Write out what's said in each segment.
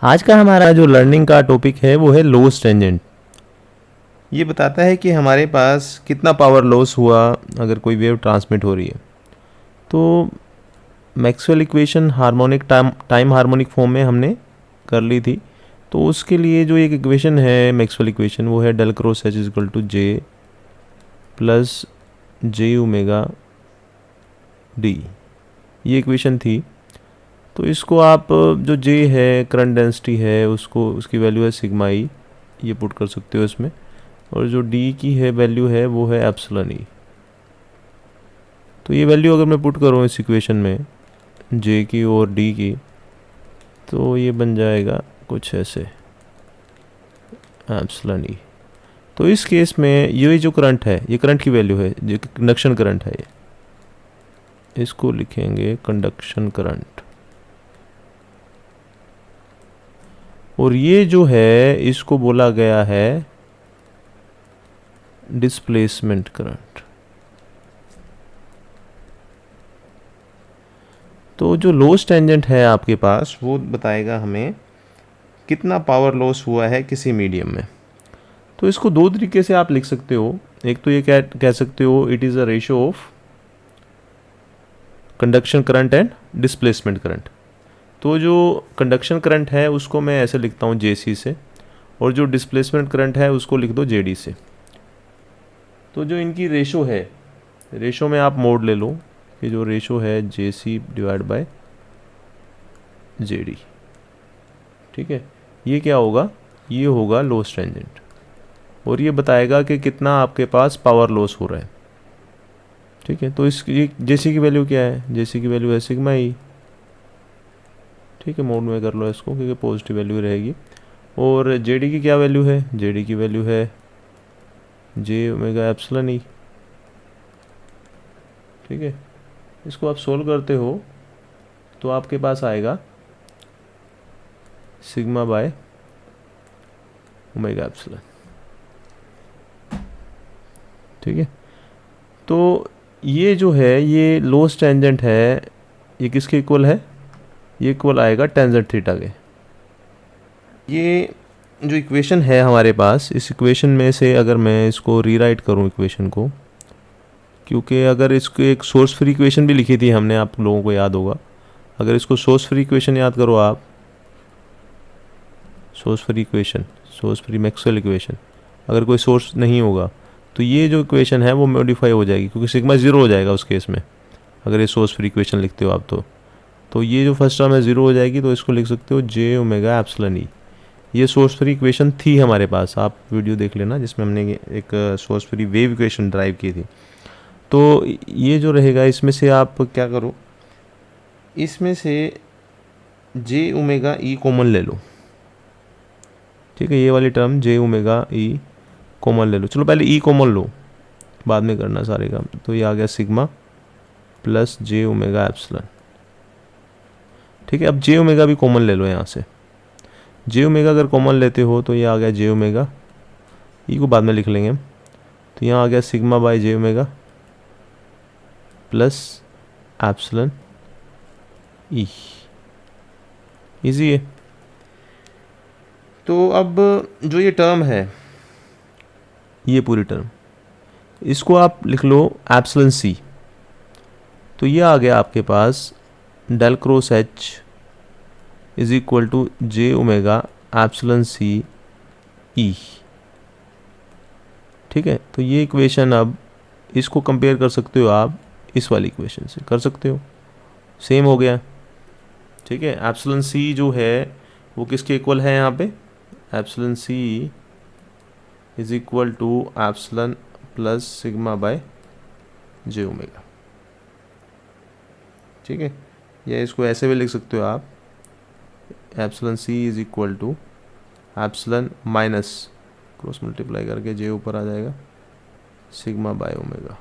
आज का हमारा जो लर्निंग का टॉपिक है वो है लॉस टेंजेंट। ये बताता है कि हमारे पास कितना पावर लॉस हुआ अगर कोई वेव ट्रांसमिट हो रही है। तो Maxwell equation harmonic time harmonic form में हमने कर ली थी। तो उसके लिए जो एक इक्वेशन है मैक्सवेल इक्वेशन वो है del cross H is equal to J plus j omega D, ये इक्वेशन थी। तो इसको आप जो जे है करंट डेंसिटी है उसको उसकी वैल्यू है सिग्मा ई, ये पुट कर सकते हो इसमें। और जो डी की है वैल्यू है वो है एप्सिलॉन ई। तो ये वैल्यू अगर मैं पुट करूँ इस इक्वेशन में जे की और डी की, तो ये बन जाएगा कुछ ऐसे एप्सिलॉन ई। तो इस केस में ये जो करंट है ये करंट की वैल्यू है, जो कंडक्शन करंट है, ये इसको लिखेंगे कंडक्शन करंट। और ये जो है इसको बोला गया है डिस्प्लेसमेंट करंट। तो जो लॉस टेंजेंट है आपके पास वो बताएगा हमें कितना पावर लॉस हुआ है किसी मीडियम में। तो इसको दो तरीके से आप लिख सकते हो। एक तो ये कह सकते हो it is a ratio of conduction current and displacement current. तो जो कंडक्शन करंट है उसको मैं ऐसे लिखता हूँ जे सी से, और जो डिस्प्लेसमेंट करंट है उसको लिख दो जे डी से। तो जो इनकी रेशो है, रेशो में आप मोड ले लो कि जो रेशो है जे सी डिवाइड बाय जे डी। ठीक है, ये क्या होगा, ये होगा लॉस टेंजेंट, और ये बताएगा कि कितना आपके पास पावर लॉस हो रहा है। ठीक है, तो इस जे सी की वैल्यू क्या है, जे सी की वैल्यू है सिग्मा ई। ठीक है, मोड में कर लो इसको क्योंकि पॉजिटिव वैल्यू रहेगी। और जे डी की क्या वैल्यू है, जे डी की वैल्यू है जे ओमेगा एप्सिलॉन ई। ठीक है, इसको आप सोल्व करते हो तो आपके पास आएगा सिग्मा बाय ओमेगा एप्सिलॉन। ठीक है, तो ये जो है ये लॉस टेंजेंट है, ये किसके इक्वल है, ये इक्वल आएगा टेंजेंट थीटा के। ये जो इक्वेशन है हमारे पास, इस इक्वेशन में से अगर मैं इसको रीराइट करूं इक्वेशन को, क्योंकि अगर इसको एक सोर्स फ्री इक्वेशन भी लिखी थी हमने, आप लोगों को याद होगा। अगर इसको सोर्स फ्री इक्वेशन याद करो आप, source free equation, source free Maxwell equation, अगर कोई सोर्स नहीं होगा तो ये जो इक्वेशन है वो मॉडिफाई हो जाएगी क्योंकि सिग्मा ज़ीरो हो जाएगा उस केस में, अगर ये सोर्स फ्री इक्वेशन लिखते हो आप। तो ये जो फर्स्ट टर्म है ज़ीरो हो जाएगी, तो इसको लिख सकते हो जे ओमेगा एप्सिलॉन ई। ये सोर्स फ्री इक्वेशन थी हमारे पास, आप वीडियो देख लेना जिसमें हमने एक source free wave equation drive की थी। तो ये जो रहेगा इसमें से आप क्या करो, इसमें से जे ओमेगा ई कॉमन ले लो। ठीक है, ये वाली टर्म जे ओमेगा ई कॉमन ले लो। चलो पहले ई कॉमन लो, बाद में करना सारे काम। तो ये आ गया sigma plus j omega epsilon. ठीक है, अब जे ओमेगा भी कॉमन ले लो यहाँ से। जे ओमेगा अगर कॉमन लेते हो तो ये आ गया जे ओमेगा, ई को बाद में लिख लेंगे हम। तो यहाँ आ गया sigma by j omega plus epsilon E. Easy है। तो अब जो ये टर्म है, ये पूरी टर्म, इसको आप लिख लो एप्सिलॉन सी। तो ये आ गया आपके पास del cross H is equal to J omega epsilon C E. ठीक है, तो ये इक्वेशन अब इसको कंपेयर कर सकते हो आप इस वाली इक्वेशन से, कर सकते हो, सेम हो गया। ठीक है, एप्सिलॉन सी जो है वो किसके इक्वल है यहाँ पे, epsilon c is equal to epsilon plus sigma by j omega. ठीक है, या इसको ऐसे भी लिख सकते हो आप, epsilon c is equal to epsilon minus cross multiply करके जे ऊपर आ जाएगा सिग्मा बाय ओमेगा।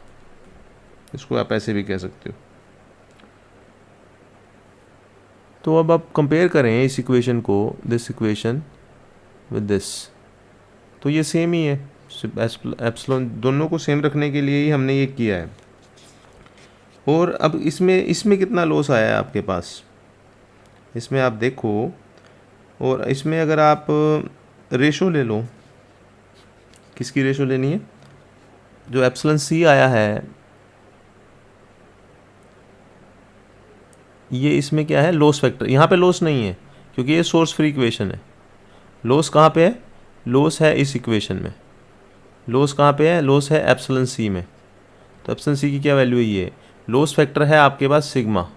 इसको आप ऐसे भी कह सकते हो। तो अब आप कंपेयर करें इस इक्वेशन को, दिस इक्वेशन विद दिस, तो ये सेम ही है। एप्सिलॉन दोनों को सेम रखने के लिए ही हमने ये किया है। और अब इसमें कितना लॉस आया है आपके पास, इसमें आप देखो और इसमें अगर आप रेशो ले लो, किसकी रेशो लेनी है, जो एप्सिलॉन सी आया है ये इसमें क्या है, लॉस फैक्टर। यहाँ पे लॉस नहीं है क्योंकि ये सोर्स फ्री इक्वेशन है। लॉस कहाँ पे है, लॉस है इस इक्वेशन में। लॉस कहाँ पे है, लॉस है एप्सिलॉन सी में। तो एप्सिलॉन सी की क्या वैल्यू है, ये लॉस फैक्टर है आपके पास सिग्मा।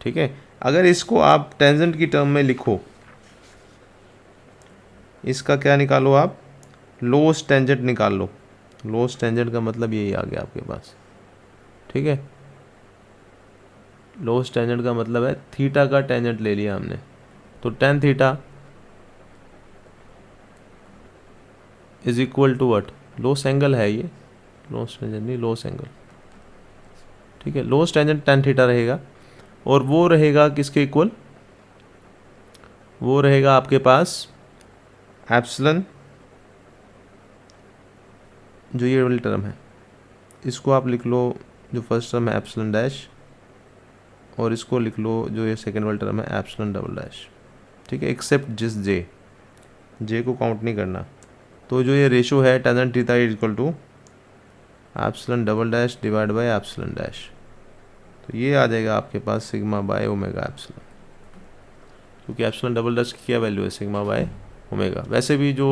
ठीक है, अगर इसको आप टेंजेंट की टर्म में लिखो, इसका क्या निकालो आप, लॉस टेंजेंट निकाल लो। लॉस टेंजेंट का मतलब यही आ गया आपके पास। ठीक है, लॉस टेंजेंट का मतलब है थीटा का टेंजेंट ले लिया हमने, तो tan theta is equal to what, loss angle है ये, लॉस टेंजेंट नहीं, लॉस एंगल। ठीक है, लॉस टेंजेंट टेन थीटा रहेगा और वो रहेगा किसके इक्वल, वो रहेगा आपके पास एप्सिलॉन, जो ये वाली टर्म है इसको आप लिख लो, जो फर्स्ट टर्म है एप्सिलॉन डैश, और इसको लिख लो जो ये सेकेंड वाली टर्म है एप्सिलॉन डबल डैश। ठीक है, एक्सेप्ट जिस जे को काउंट नहीं करना। तो जो ये रेशो है tangent theta is equal to epsilon double dash divide by epsilon dash, तो ये आ जाएगा आपके पास सिग्मा बाय ओमेगा एप्सिलॉन, क्योंकि एप्सिलॉन डबल डैश की क्या वैल्यू है, सिग्मा बाय ओमेगा। वैसे भी जो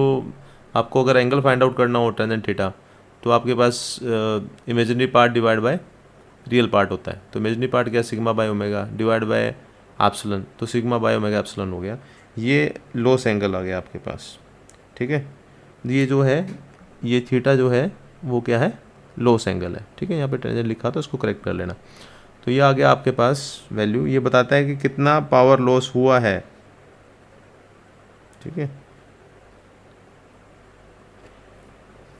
आपको अगर एंगल फाइंड आउट करना हो टेंजेंट थीटा, तो आपके पास imaginary part divide by real part होता है। तो इमेजिनरी पार्ट क्या, sigma by omega divide by epsilon, तो सिग्मा बाय ओमेगा एप्सिलॉन हो गया। ये लॉस एंगल आ गया आपके पास। ठीक है, ये जो है ये थीटा जो है वो क्या है, लॉस एंगल है। ठीक है, यहाँ पे टेंजेंट लिखा तो इसको करेक्ट कर लेना। तो ये आ गया आपके पास वैल्यू, ये बताता है कि कितना पावर लॉस हुआ है। ठीक है,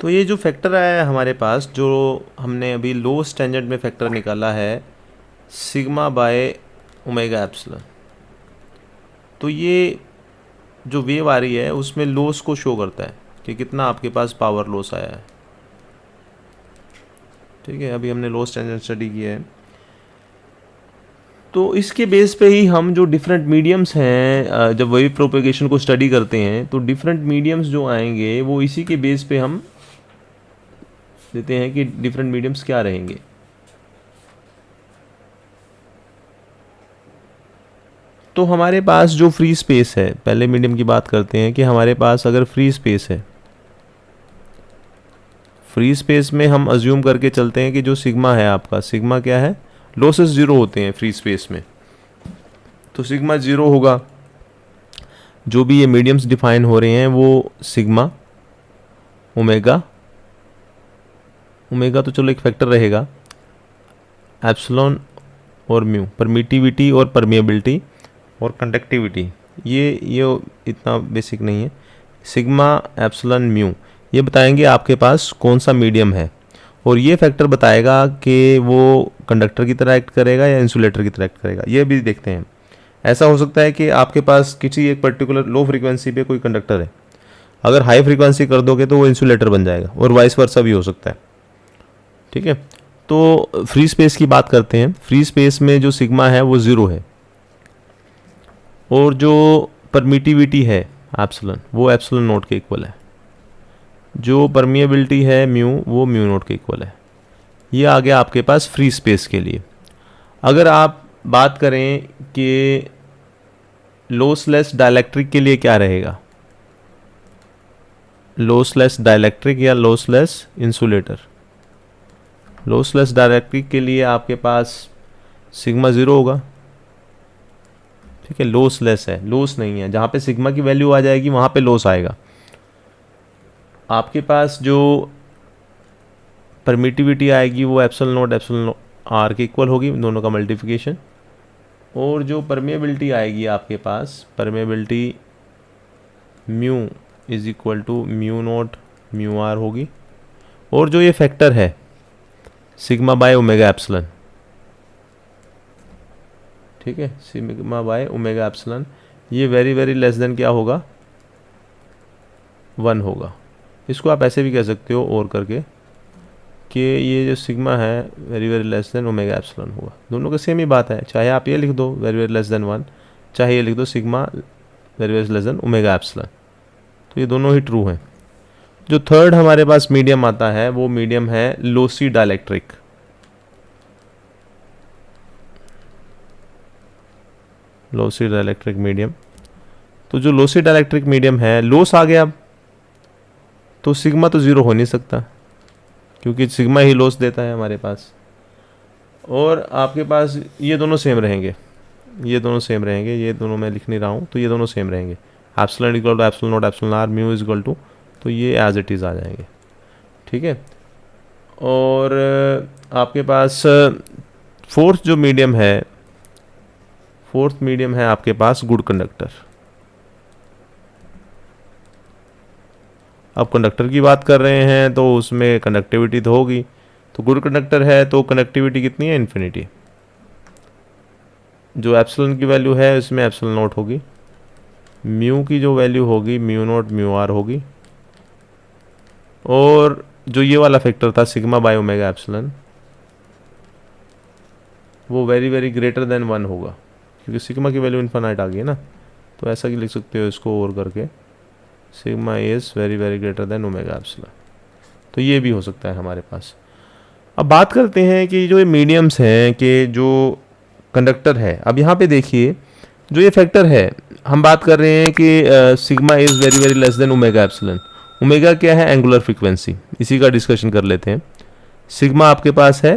तो ये जो फैक्टर आया है हमारे पास, जो हमने अभी लॉस टेंजेंट में फैक्टर निकाला है सिग्मा बाय ओमेगा एप्सिलॉन, तो ये जो वेव आ रही है उसमें लॉस को शो करता है कि कितना आपके पास पावर लॉस आया है। ठीक है, अभी हमने लॉस टेंजेंट स्टडी किया है, तो इसके बेस पे ही हम जो डिफरेंट मीडियम्स हैं, जब वेव प्रोपेगेशन को स्टडी करते हैं तो डिफरेंट मीडियम्स जो आएंगे वो इसी के बेस पे हम देते हैं कि डिफरेंट मीडियम्स क्या रहेंगे। तो हमारे पास जो फ्री स्पेस है, पहले मीडियम की बात करते हैं कि हमारे पास अगर फ्री स्पेस है, फ्री स्पेस में हम अज्यूम करके चलते हैं कि जो सिग्मा है आपका, सिग्मा क्या है, लॉसेस जीरो होते हैं फ्री स्पेस में, तो सिग्मा जीरो होगा। जो भी ये मीडियम्स डिफाइन हो रहे हैं वो सिग्मा ओमेगा, ओमेगा तो चलो एक फैक्टर रहेगा, एप्सिलॉन और म्यू, परमिटिविटी और परमिएबिलिटी और कंडक्टिविटी, ये इतना बेसिक नहीं है। सिग्मा एप्सिलॉन म्यू ये बताएंगे आपके पास कौन सा मीडियम है, और ये फैक्टर बताएगा कि वो कंडक्टर की तरह एक्ट करेगा या इंसुलेटर की तरह एक्ट करेगा। ये भी देखते हैं। ऐसा हो सकता है कि आपके पास किसी एक पर्टिकुलर लो फ्रीक्वेंसी पे कोई कंडक्टर है, अगर हाई फ्रीक्वेंसी कर दोगे तो वो इंसुलेटर बन जाएगा, और वाइस वर्सा भी हो सकता है। ठीक है, तो फ्री स्पेस की बात करते हैं। फ्री स्पेस में जो सिग्मा है वो ज़ीरो है, और जो परमिटिविटी है एप्सिलॉन वो एप्सिलॉन नोट के इक्वल है, जो परमिएबिलिटी है म्यू वो म्यू नोट के इक्वल है। ये आ गया आपके पास फ्री स्पेस के लिए। अगर आप बात करें कि लॉसलेस डाइलेक्ट्रिक के लिए क्या रहेगा, लॉसलेस डाइलेक्ट्रिक या लॉसलेस इंसुलेटर, लॉसलेस डाइलेक्ट्रिक के लिए आपके पास सिग्मा ज़ीरो होगा। ठीक है, लॉसलेस है, लॉस नहीं है, जहाँ पे सिग्मा की वैल्यू आ जाएगी वहाँ पे लॉस आएगा। आपके पास जो परमिटिविटी आएगी वो एप्सिलॉन नॉट एप्सिलॉन आर के इक्वल होगी, दोनों का मल्टीप्लिकेशन, और जो परमिएबिलिटी आएगी आपके पास, permeability mu is equal to mu not mu R होगी, और जो ये फैक्टर है सिग्मा बाय ओमेगा एप्सिलॉन, ठीक है, सिग्मा बाय ओमेगा एप्सिलॉन, ये वेरी वेरी लेस देन क्या होगा, 1 होगा। इसको आप ऐसे भी कह सकते हो और करके कि ये जो सिग्मा है very very less than omega epsilon होगा। दोनों का सेम ही बात है, चाहे आप ये लिख दो वेरी वेरी लेस देन 1, चाहे ये लिख दो sigma very very less than omega epsilon. तो ये दोनों ही ट्रू हैं। जो थर्ड हमारे पास मीडियम आता है वो मीडियम है lossy dielectric. Lossy dielectric medium. तो जो लोसी डाइलेक्ट्रिक मीडियम है, लोस आ गया, तो सिग्मा तो ज़ीरो हो नहीं सकता क्योंकि सिग्मा ही लॉस देता है हमारे पास। और आपके पास ये दोनों सेम रहेंगे, ये दोनों सेम रहेंगे, ये दोनों मैं लिख नहीं रहा हूँ, तो ये दोनों सेम रहेंगे। Epsilon equal to epsilon not epsilon r, mu is equal to, तो ये एज इट इज़ आ जाएंगे। ठीक है। और आपके पास फोर्थ जो मीडियम है, फोर्थ मीडियम है आपके पास गुड कंडक्टर। अब कंडक्टर की बात कर रहे हैं तो उसमें कंडक्टिविटी तो होगी, तो गुड कंडक्टर है तो कंडक्टिविटी कितनी है, इन्फिनिटी। जो एप्सिलॉन की वैल्यू है इसमें एप्सिलॉन नॉट होगी, म्यू की जो वैल्यू होगी म्यू नॉट म्यू आर होगी, और जो ये वाला फैक्टर था सिग्मा बाय ओमेगा एप्सिलॉन वो वेरी वेरी ग्रेटर देन 1 होगा क्योंकि सिग्मा की वैल्यू इन्फिनाइट आ गई है ना। तो ऐसा कि लिख सकते हो इसको और करके, sigma is very very greater than omega epsilon. तो ये भी हो सकता है हमारे पास। अब बात करते हैं कि जो ये मीडियम्स हैं कि जो कंडक्टर है, अब यहाँ पे देखिए जो ये फैक्टर है, हम बात कर रहे हैं कि sigma is very very less than omega epsilon. Omega क्या है, एंगुलर फ्रीक्वेंसी, इसी का डिस्कशन कर लेते हैं। सिग्मा आपके पास है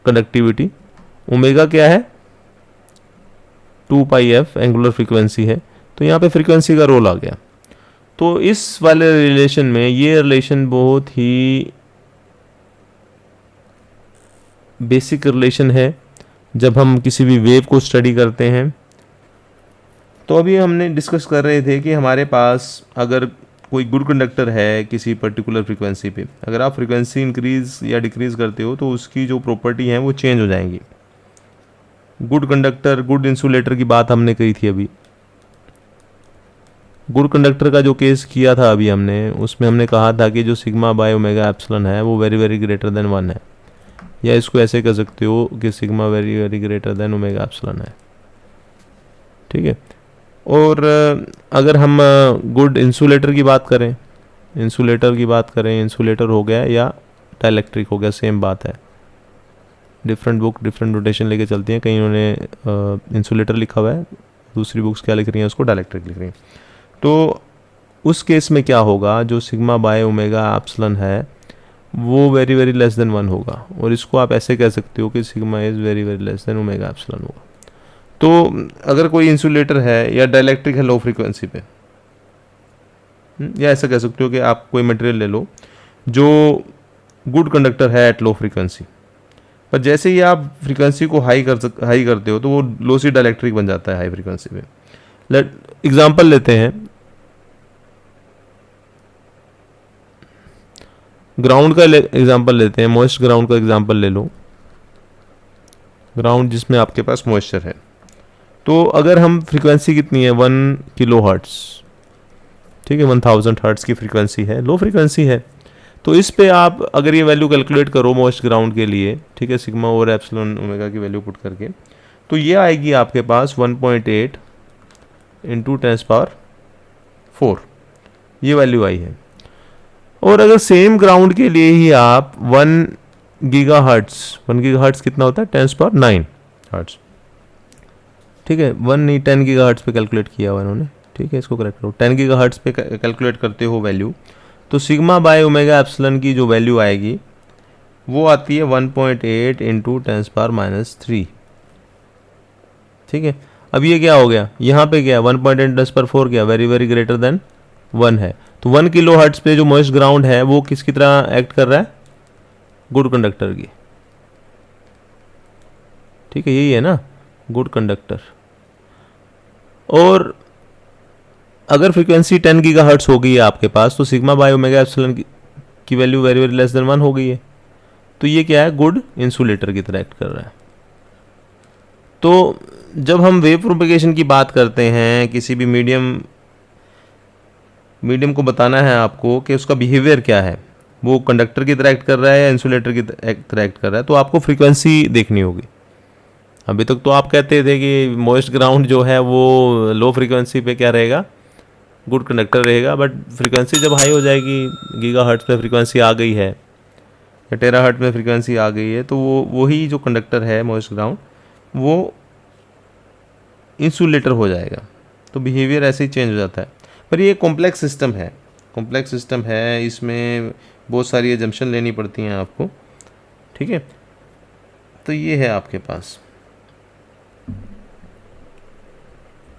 कंडक्टिविटी, ओमेगा क्या है 2 पाई एफ एंगुलर फ्रीक्वेंसी है, तो यहाँ पे फ्रीक्वेंसी का रोल आ गया। तो इस वाले रिलेशन में ये रिलेशन बहुत ही बेसिक रिलेशन है जब हम किसी भी वेव को स्टडी करते हैं। तो अभी हमने डिस्कस कर रहे थे कि हमारे पास अगर कोई गुड कंडक्टर है किसी पर्टिकुलर फ्रीक्वेंसी पे, अगर आप फ्रीक्वेंसी इंक्रीज या डिक्रीज करते हो तो उसकी जो प्रॉपर्टी हैं वो चेंज हो जाएंगी। गुड कंडक्टर, गुड इंसुलेटर की बात हमने कही थी अभी। गुड कंडक्टर का जो केस किया था अभी हमने, उसमें हमने कहा था कि जो सिग्मा बाय ओमेगा एप्सिलॉन है वो वेरी वेरी ग्रेटर देन 1 है, या इसको ऐसे कर सकते हो कि sigma very very greater than omega epsilon है। ठीक है। और अगर हम गुड इंसुलेटर की बात करें, इंसुलेटर की बात करें, इंसुलेटर हो गया या डाइलेक्ट्रिक हो गया, सेम बात है। डिफरेंट बुक डिफरेंट नोटेशन लेके चलती हैं, कहीं उन्होंने इंसुलेटर लिखा हुआ है, दूसरी बुक्स क्या लिख रही हैं उसको डाइलेक्ट्रिक लिख रही हैं। तो उस केस में क्या होगा, जो सिग्मा बाय ओमेगा एप्सिलॉन है वो वेरी वेरी लेस देन 1 होगा, और इसको आप ऐसे कह सकते हो कि sigma is very very less than omega epsilon होगा। तो अगर कोई इंसुलेटर है या डाइलेक्ट्रिक है लो फ्रीक्वेंसी पे, या ऐसा कह सकते हो कि आप कोई मटेरियल ले लो जो गुड कंडक्टर है एट लो फ्रीक्वेंसी, पर जैसे ही आप फ्रीक्वेंसी को हाई करते हो तो वो लोसी डाइलेक्ट्रिक बन जाता है हाई फ्रीक्वेंसी पे। लेट एग्जांपल लेते हैं, ग्राउंड का एग्जांपल लेते हैं, मॉइस्ट ग्राउंड का एग्जांपल ले लो, ग्राउंड जिसमें आपके पास मॉइस्चर है। तो अगर हम फ्रीक्वेंसी कितनी है 1 किलो हर्ट्स, ठीक है, 1000 हर्ट्स की फ्रीक्वेंसी है, लो फ्रीक्वेंसी है। तो इस पे आप अगर ये वैल्यू कैलकुलेट करो मॉइस्ट ग्राउंड के लिए, ठीक है, सिग्मा और एप्सिलॉन ओमेगा की वैल्यू पुट करके, तो ये आएगी आपके पास 1.8 इंटू 10⁴ ये वैल्यू आई है। और अगर सेम ग्राउंड के लिए ही आप 1 गीगाहर्ट्ज कितना होता है 10⁹ हर्ट्ज, ठीक है, 1 नहीं 10 गीगाहर्ट्ज पे कैलकुलेट किया हुआ इन्होंने, ठीक है, इसको करेक्ट करो, 10 गीगाहर्ट्ज पे कैलकुलेट करते हो वैल्यू, तो सिग्मा बाय ओमेगा एप्सिलॉन की जो वैल्यू आएगी वो आती है 1.8 इंटू 10⁻³ ठीक है। अब ये क्या हो गया, यहाँ पे क्या 1.8 10⁴ क्या वेरी वेरी ग्रेटर देन 1 है। तो 1 किलो हर्ट्ज पे जो मॉइस्ट ग्राउंड है वो किसकी तरह एक्ट कर रहा है, गुड कंडक्टर की, ठीक है, यही है ना गुड कंडक्टर। और अगर फ्रीक्वेंसी 10 गीगाहर्ट्ज हो गई है आपके पास, तो सिग्मा बाय ओमेगा एप्सिलॉन की value very very less than 1 हो गई है, तो ये क्या है, गुड इंसुलेटर की तरह एक्ट कर रहा है। तो जब हम वेव प्रोपेगेशन की बात करते हैं, किसी भी मीडियम को बताना है आपको कि उसका बिहेवियर क्या है, वो कंडक्टर की तरह एक्ट कर रहा है या इंसुलेटर की तरह एक्ट कर रहा है, तो आपको फ्रीक्वेंसी देखनी होगी। अभी तक तो आप कहते थे कि मोस्ट ग्राउंड जो है वो लो फ्रीक्वेंसी पे क्या रहेगा, गुड कंडक्टर रहेगा, बट फ्रीक्वेंसी जब हाई हो जाएगी, गीगाहर्ट्ज़ पे फ्रीक्वेंसी आ गई है या टेराहर्ट्ज़ में फ्रीक्वेंसी आ गई है, तो वो वही जो कंडक्टर है मोस्ट ग्राउंड वो इंसुलेटर हो जाएगा। तो बिहेवियर ऐसे ही चेंज हो जाता है। पर ये कॉम्प्लेक्स सिस्टम है, कॉम्प्लेक्स सिस्टम है, इसमें बहुत सारी एजम्पशन लेनी पड़ती हैं आपको, ठीक है। तो ये है आपके पास।